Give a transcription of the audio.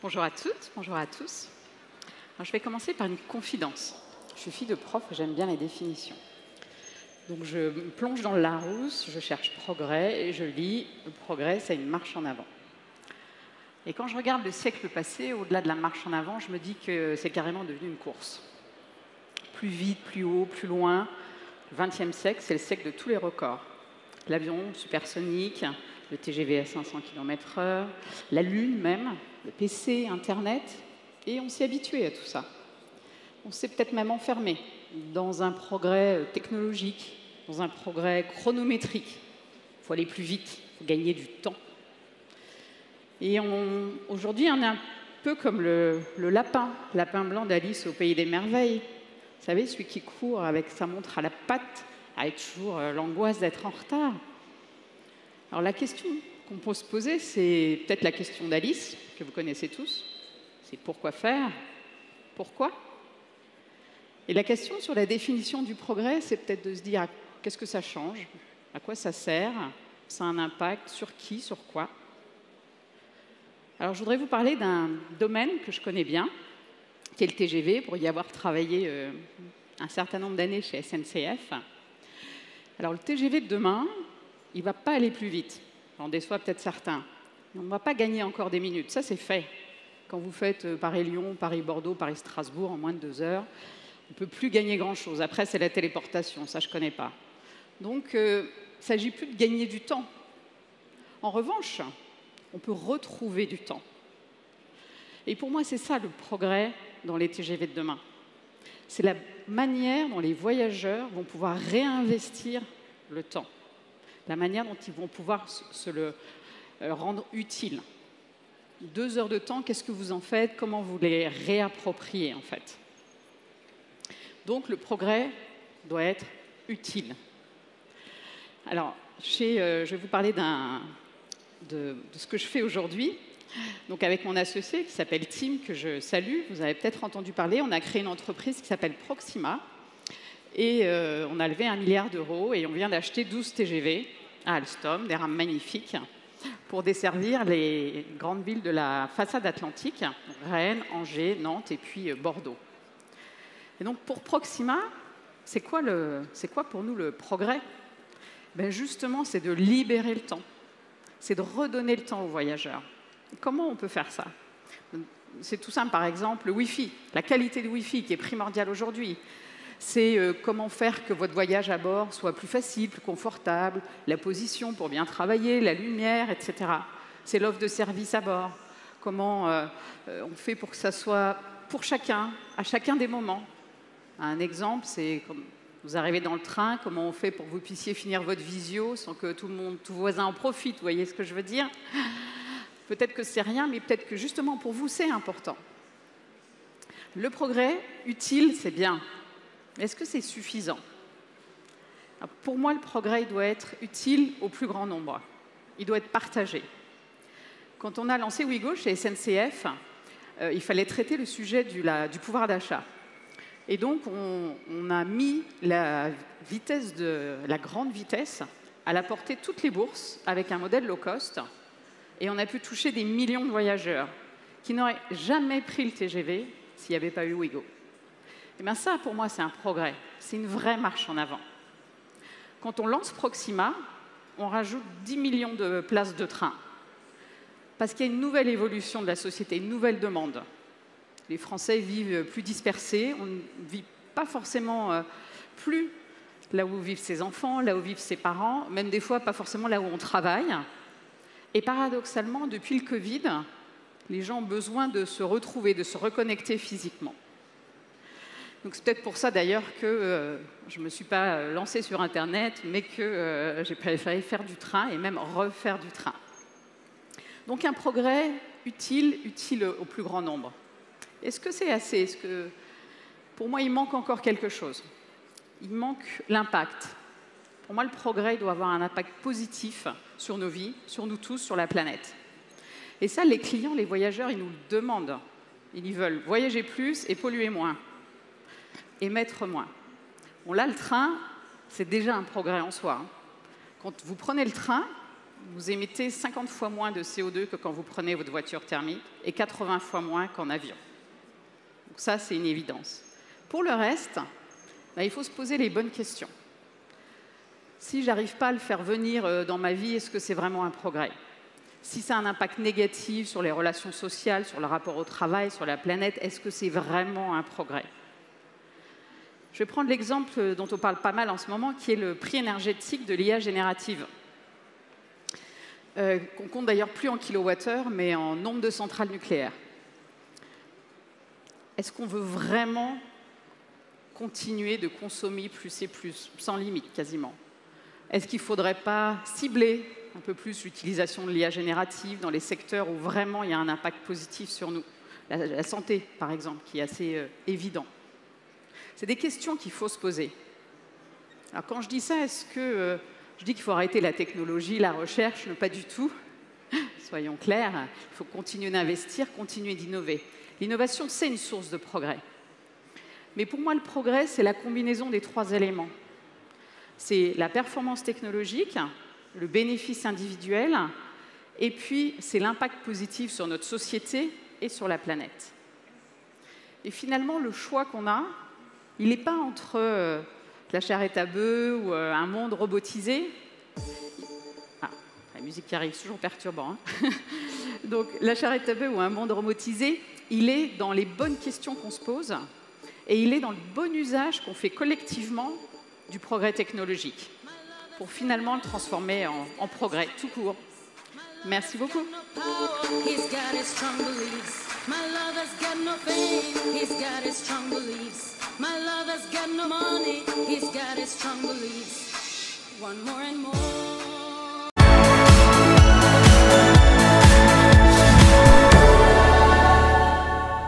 Bonjour à toutes, bonjour à tous. Alors, je vais commencer par une confidence. Je suis fille de prof et j'aime bien les définitions. Donc je me plonge dans le Larousse, je cherche progrès et je lis le progrès, c'est une marche en avant. Et quand je regarde le siècle passé, au-delà de la marche en avant, je me dis que c'est carrément devenu une course. Plus vite, plus haut, plus loin. Le XXe siècle, c'est le siècle de tous les records. L'avion supersonique, le TGV à 500 km/h, la Lune même, le PC, Internet, et on s'est habitué à tout ça. On s'est peut-être même enfermé dans un progrès technologique, dans un progrès chronométrique. Il faut aller plus vite, il faut gagner du temps. Et aujourd'hui, on est un peu comme le lapin blanc d'Alice au Pays des Merveilles. Vous savez, celui qui court avec sa montre à la patte, avec toujours l'angoisse d'être en retard. Alors la question qu'on peut se poser, c'est peut-être la question d'Alice, que vous connaissez tous. C'est pourquoi faire? Pourquoi? Et la question sur la définition du progrès, c'est peut-être de se dire qu'est-ce que ça change? À quoi ça sert? Ça a un impact sur qui? Sur quoi? Alors je voudrais vous parler d'un domaine que je connais bien, qui est le TGV, pour y avoir travaillé un certain nombre d'années chez SNCF. Alors le TGV de demain, il ne va pas aller plus vite. On déçoit peut-être certains. Mais on ne va pas gagner encore des minutes. Ça, c'est fait. Quand vous faites Paris-Lyon, Paris-Bordeaux, Paris-Strasbourg en moins de 2 heures, on ne peut plus gagner grand-chose. Après, c'est la téléportation. Ça, je ne connais pas. Donc, il ne s'agit plus de gagner du temps. En revanche, on peut retrouver du temps. Et pour moi, c'est ça le progrès dans les TGV de demain. C'est la manière dont les voyageurs vont pouvoir réinvestir le temps. La manière dont ils vont pouvoir se le rendre utile. 2 heures de temps, qu'est-ce que vous en faites? Comment vous les réappropriez, en fait? Donc, le progrès doit être utile. Alors, je vais vous parler de ce que je fais aujourd'hui. Donc, avec mon associé qui s'appelle Tim, que je salue, vous avez peut-être entendu parler, on a créé une entreprise qui s'appelle Proxima. Et on a levé 1 milliard d'euros et on vient d'acheter 12 TGV à Alstom, des rames magnifiques, pour desservir les grandes villes de la façade atlantique, Rennes, Angers, Nantes et puis Bordeaux. Et donc pour Proxima, c'est quoi pour nous le progrès? Ben justement, c'est de libérer le temps, c'est de redonner le temps aux voyageurs. Et comment on peut faire ça? C'est tout simple, par exemple, le Wi-Fi, la qualité du Wi-Fi qui est primordiale aujourd'hui. C'est comment faire que votre voyage à bord soit plus facile, plus confortable, la position pour bien travailler, la lumière, etc. C'est l'offre de service à bord. Comment on fait pour que ça soit pour chacun, à chacun des moments. Un exemple, c'est quand vous arrivez dans le train, comment on fait pour que vous puissiez finir votre visio sans que tout voisin en profite, vous voyez ce que je veux dire? Peut-être que c'est rien, mais peut-être que justement pour vous, c'est important. Le progrès utile, c'est bien. Est-ce que c'est suffisant? Pour moi, le progrès doit être utile au plus grand nombre. Il doit être partagé. Quand on a lancé Ouigo chez SNCF, il fallait traiter le sujet du pouvoir d'achat. Et donc, on a mis la grande vitesse à la portée de toutes les bourses avec un modèle low cost. Et on a pu toucher des millions de voyageurs qui n'auraient jamais pris le TGV s'il n'y avait pas eu Ouigo. Et bien ça, pour moi, c'est un progrès. C'est une vraie marche en avant. Quand on lance Proxima, on rajoute 10 millions de places de train. Parce qu'il y a une nouvelle évolution de la société, une nouvelle demande. Les Français vivent plus dispersés, on ne vit pas forcément plus là où vivent ses enfants, là où vivent ses parents, même des fois pas forcément là où on travaille. Et paradoxalement, depuis le Covid, les gens ont besoin de se retrouver, de se reconnecter physiquement. Donc c'est peut-être pour ça d'ailleurs que je ne me suis pas lancée sur Internet, mais que j'ai préféré faire du train et même refaire du train. Donc un progrès utile au plus grand nombre. Est-ce que c'est assez? Pour moi, il manque encore quelque chose. Il manque l'impact. Pour moi, le progrès doit avoir un impact positif sur nos vies, sur nous tous, sur la planète. Et ça, les clients, les voyageurs, ils nous le demandent. Ils veulent voyager plus et polluer moins. Émettre moins. Bon, là, le train, c'est déjà un progrès en soi. Quand vous prenez le train, vous émettez 50 fois moins de CO2 que quand vous prenez votre voiture thermique et 80 fois moins qu'en avion. Donc ça, c'est une évidence. Pour le reste, il faut se poser les bonnes questions. Si je n'arrive pas à le faire venir dans ma vie, est-ce que c'est vraiment un progrès? Si ça a un impact négatif sur les relations sociales, sur le rapport au travail, sur la planète, est-ce que c'est vraiment un progrès? Je vais prendre l'exemple dont on parle pas mal en ce moment, qui est le prix énergétique de l'IA générative. Qu'on compte d'ailleurs plus en kilowattheures, mais en nombre de centrales nucléaires. Est-ce qu'on veut vraiment continuer de consommer plus et plus, sans limite quasiment? Est-ce qu'il ne faudrait pas cibler un peu plus l'utilisation de l'IA générative dans les secteurs où vraiment il y a un impact positif sur nous? La santé, par exemple, qui est assez évident. C'est des questions qu'il faut se poser. Alors quand je dis ça, est-ce que je dis qu'il faut arrêter la technologie, la recherche? Non, pas du tout. Soyons clairs, il faut continuer d'investir, continuer d'innover. L'innovation, c'est une source de progrès. Mais pour moi, le progrès, c'est la combinaison des 3 éléments. C'est la performance technologique, le bénéfice individuel, et puis c'est l'impact positif sur notre société et sur la planète. Et finalement, le choix qu'on a, il n'est pas entre la charrette à bœufs ou un monde robotisé. Ah, la musique qui arrive, c'est toujours perturbant. Hein. Donc, la charrette à bœufs ou un monde robotisé, il est dans les bonnes questions qu'on se pose et il est dans le bon usage qu'on fait collectivement du progrès technologique pour finalement le transformer en progrès tout court. Merci beaucoup. My lover's got no fame, he's got his strong beliefs. My lover's got no money, he's got his strong beliefs. One more and more.